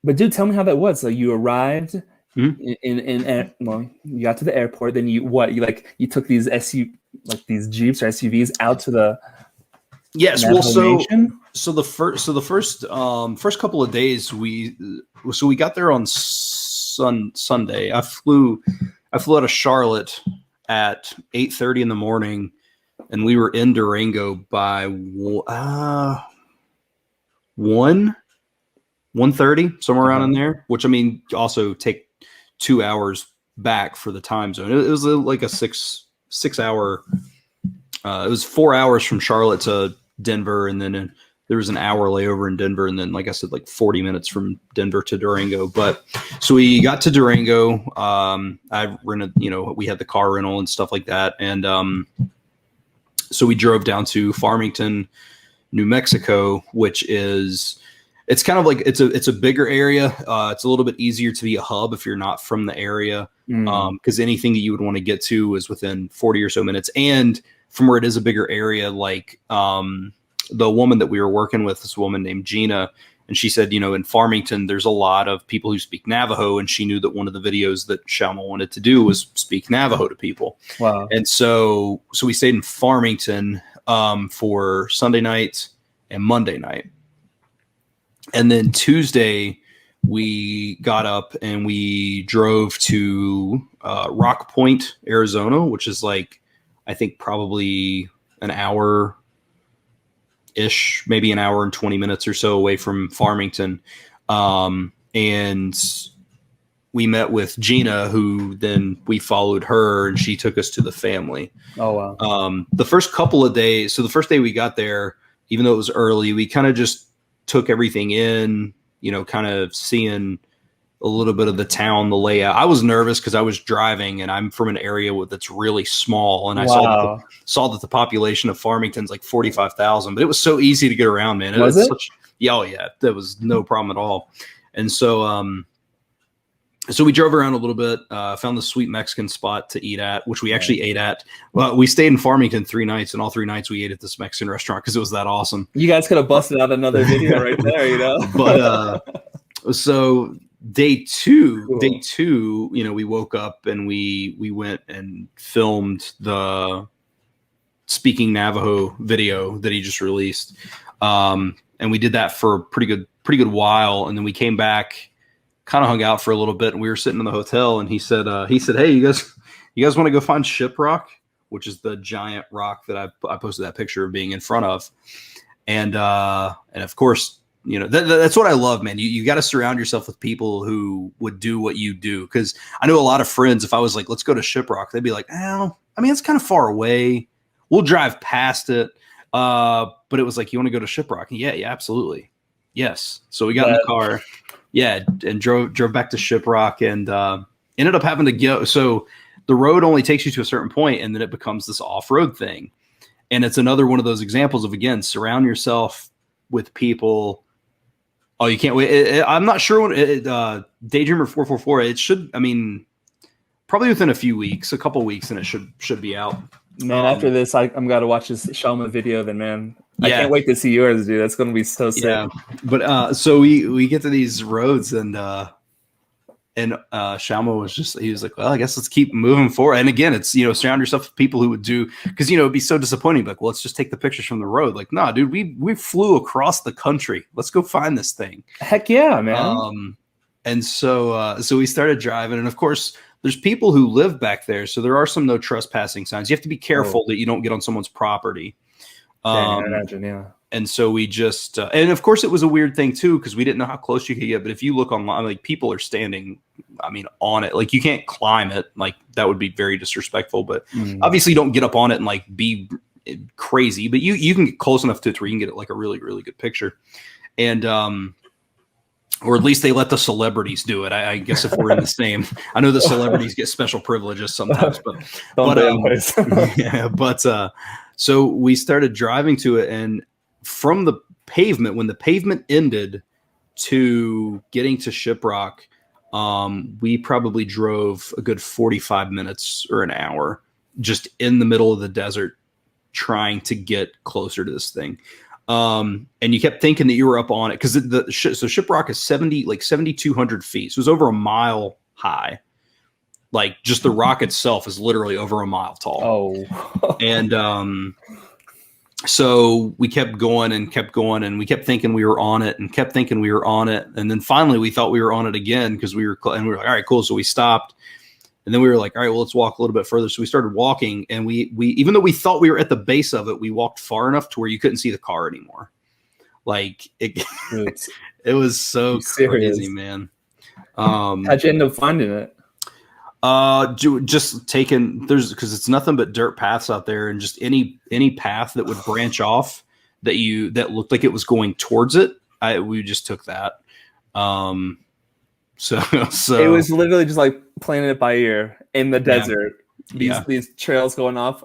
But dude, tell me how that was. So you arrived Mhm. well, you got to the airport, then you took these these Jeeps or SUVs out to the Yes, well, Navajo Nation? first couple of days we got there on Sunday. I flew out of Charlotte at 8:30 in the morning, and we were in Durango by 1:30, somewhere around in Uh-huh. there. Which, I mean, also take 2 hours back for the time zone. It was like a 6 hour. It was 4 hours from Charlotte to Denver, and then there was an hour layover in Denver, and then, like I said, like 40 minutes from Denver to Durango. But so we got to Durango. I rented, we had the car rental and stuff like that, and so we drove down to Farmington, New Mexico, which is it's kind of like it's a bigger area. It's a little bit easier to be a hub if you're not from the area, Mm. because anything that you would want to get to is within 40 or so minutes, and from where it is a bigger area, like the woman that we were working with, this woman named Gina, and she said, in Farmington, there's a lot of people who speak Navajo, and she knew that one of the videos that Xiaomanyc wanted to do was speak Navajo to people. Wow. And so we stayed in Farmington for Sunday night and Monday night. And then Tuesday, we got up and we drove to Rock Point, Arizona, which is like, I think probably an hour ish, maybe an hour and 20 minutes or so away from Farmington. And we met with Gina, who then we followed her, and she took us to the family. Oh wow. The first couple of days, so the first day we got there, even though it was early, we kind of just took everything in, kind of seeing a little bit of the town, the layout. I was nervous because I was driving, and I'm from an area that's really small, and I Wow. saw that the population of Farmington's like 45,000, but it was so easy to get around, man. Was It's it? such, yeah, oh yeah, that was no problem at all. And so we drove around a little bit, found the sweet Mexican spot to eat at, which we actually ate at. Well, we stayed in Farmington 3 nights, and all 3 nights we ate at this Mexican restaurant because it was that awesome. You guys could have busted out another video right there, But so day Cool. two, we woke up and we went and filmed the Speaking Navajo video that he just released, and we did that for a pretty good while, and then we came back, kind of hung out for a little bit, and we were sitting in the hotel, and he said, "Hey, you guys want to go find Shiprock, which is the giant rock that I posted that picture of being in front of," and of course, that's what I love, man. You got to surround yourself with people who would do what you do, because I know a lot of friends. If I was like, "Let's go to Shiprock," they'd be like, "Oh, I mean, it's kind of far away. We'll drive past it." But it was like, "You want to go to Shiprock?" Yeah, absolutely, yes. So we got in the car. Yeah, and drove back to Shiprock, and ended up having to go. So the road only takes you to a certain point, and then it becomes this off-road thing. And it's another one of those examples of, again, surround yourself with people. Oh, you can't wait. I'm not sure when Daydreamer 444. It should. I mean, probably within a couple weeks, and it should be out. Man, after this, I'm got to watch this Shalma video. Then, man, I Yeah. can't wait to see yours, dude. That's gonna be so sick. Yeah, but so we get to these roads, and Shama he was like, "Well, I guess let's keep moving forward." And again, it's, surround yourself with people who would do, because it'd be so disappointing. Like, well, let's just take the pictures from the road. Like, nah, dude, we flew across the country. Let's go find this thing. Heck yeah, man. And so we started driving, and of course, there's people who live back there, so there are some no trespassing signs. You have to be careful that you don't get on someone's property. I imagine, yeah. And so we just, and of course it was a weird thing too, because we didn't know how close you could get. But if you look online, like, people are standing, I mean, on it. Like, you can't climb it. Like, that would be very disrespectful. But obviously you don't get up on it and like be crazy. But you can get close enough to it where you can get like a really, really good picture. And or at least they let the celebrities do it. I guess if we're in the same, I know the celebrities get special privileges sometimes, but so we started driving to it, and from the pavement, when the pavement ended to getting to Shiprock, we probably drove a good 45 minutes or an hour just in the middle of the desert trying to get closer to this thing. And you kept thinking that you were up on it because so Shiprock is 7,200 feet. So it was over a mile high. Like just the rock itself is literally over a mile tall. Oh, and so we kept going, and we kept thinking we were on it, and kept thinking we were on it, and then finally we thought we were on it again because we were like, all right, cool. So we stopped, and then we were like, all right, well, let's walk a little bit further. So we started walking, and we even though we thought we were at the base of it, we walked far enough to where you couldn't see the car anymore. Like it, it was so crazy, man. How'd you end up finding it? Just taking because it's nothing but dirt paths out there, and just any path that would branch off that looked like it was going towards it. We just took that. So it was literally just like playing it by ear in the desert. These trails going off.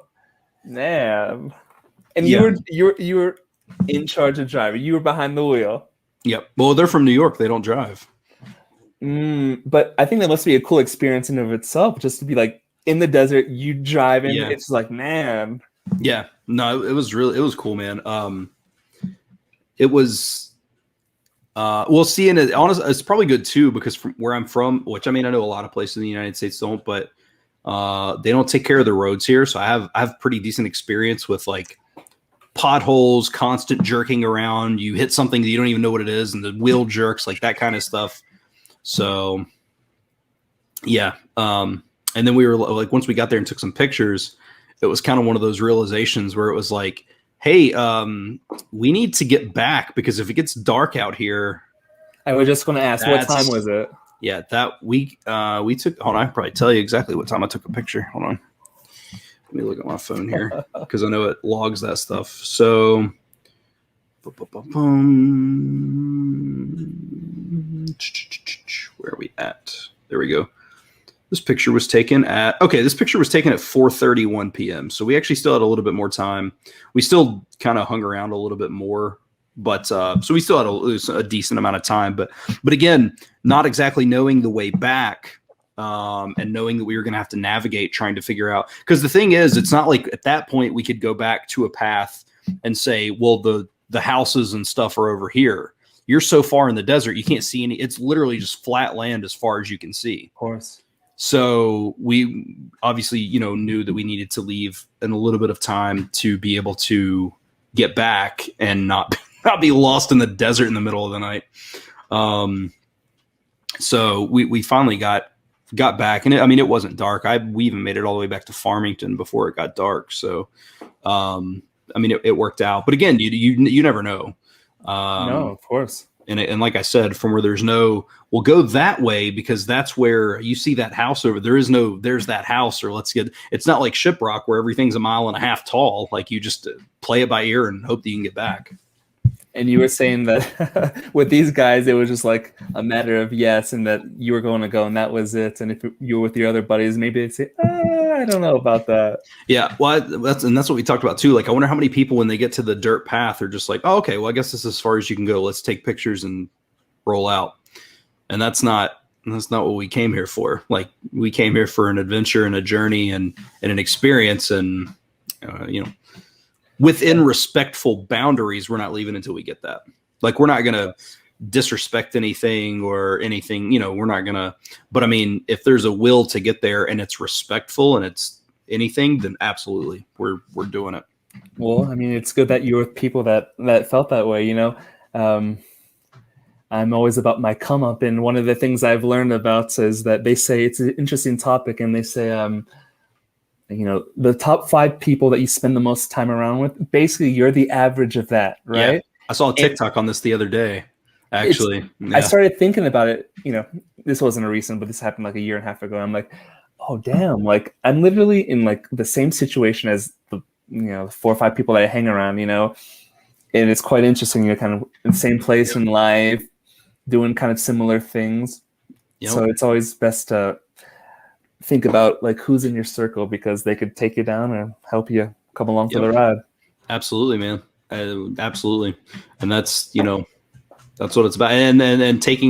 Damn. And you were in charge of driving. You were behind the wheel. Yep. Well, they're from New York. They don't drive. But I think that must be a cool experience in and of itself, just to be like in the desert, you driving. Yeah. It's like, man. Yeah. No, it was cool, man. It was, well, seeing it, honestly, it's probably good too, because from where I'm from, which I mean, I know a lot of places in the United States don't, but they don't take care of the roads here. So I have pretty decent experience with like potholes, constant jerking around. You hit something that you don't even know what it is, and the wheel jerks, like that kind of stuff. So, yeah. And then we were like, once we got there and took some pictures, it was kind of one of those realizations where it was like, hey, we need to get back, because if it gets dark out here. I was just going to ask, what time was it? Yeah, that week we took, hold on, I can probably tell you exactly what time I took a picture. Hold on. Let me look at my phone here, because I know it logs that stuff. So, where are we at? There we go. This picture was taken at 4:31 p.m. So we actually still had a little bit more time. We still kind of hung around a little bit more, but so we still had a decent amount of time. But again, not exactly knowing the way back, and knowing that we were going to have to navigate, trying to figure out. Because the thing is, it's not like at that point we could go back to a path and say, well, the houses and stuff are over here. You're so far in the desert, you can't see any. It's literally just flat land as far as you can see. Of course. So we obviously, knew that we needed to leave in a little bit of time to be able to get back and not be lost in the desert in the middle of the night. So we finally got back, and it wasn't dark. We even made it all the way back to Farmington before it got dark. So, it worked out. But again, you never know. No, of course. And like I said, from where we'll go that way, because that's where you see that house over. There's that house, or it's not like Shiprock where everything's a mile and a half tall. Like you just play it by ear and hope that you can get back. And you were saying that with these guys, it was just like a matter of yes, and that you were going to go, and that was it. And if you were with your other buddies, maybe they'd say, I don't know about that. Yeah, well, that's what we talked about too. Like, I wonder how many people, when they get to the dirt path, are just like, oh, okay, well, I guess this is as far as you can go. Let's take pictures and roll out. And that's not what we came here for. Like, we came here for an adventure and a journey and an experience, and within respectful boundaries. We're not leaving until we get that. Like, we're not going to disrespect anything or anything, we're not going to, but if there's a will to get there and it's respectful and it's anything, then absolutely we're doing it. Well, it's good that you're with people that felt that way, I'm always about my come up. And one of the things I've learned about is that they say it's an interesting topic, and they say, the top 5 people that you spend the most time around with, basically you're the average of that, right? Yeah. I saw a TikTok on this the other day, actually. I started thinking about it, this wasn't a recent, but this happened like a year and a half ago. I'm like, oh, damn. Like, I'm literally in like the same situation as the 4 or 5 people that I hang around, and it's quite interesting. You're kind of in the same place in life, doing kind of similar things. Yep. So it's always best to think about like who's in your circle, because they could take you down and help you come along for the ride. Absolutely, man. Absolutely. And that's, that's what it's about. And taking